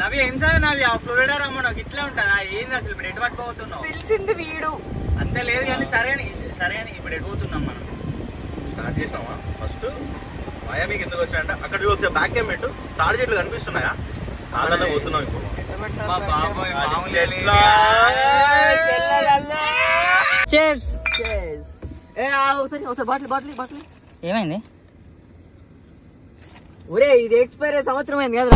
నవి ఏం సార్ నవి ఆ ఫ్లోరిడా రమ్మను ఇట్లా ఉంటుందా ఏంది అసలు ఇప్పుడు ఎటు పట్టుకోబోతున్నావు పిలిచింది వీడు అంతే లేదు కానీ సరే అని ఇప్పుడు ఎటు పోతున్నాం మనం స్టార్ట్ చేసినామా ఫస్ట్ మయామికి ఎందుకు వచ్చాయంటే అక్కడ చూస్తే బ్యాక్ ఏం పెట్టు తాడి చెట్లు కనిపిస్తున్నాయా కాళ్ళలో పోతున్నాం ఇప్పుడు మా బాబాయ్ మామూలు బాటిల్ ఏమైంది? ఒరే ఇది ఎక్స్పైర్ సంవత్సరం అయింది కదా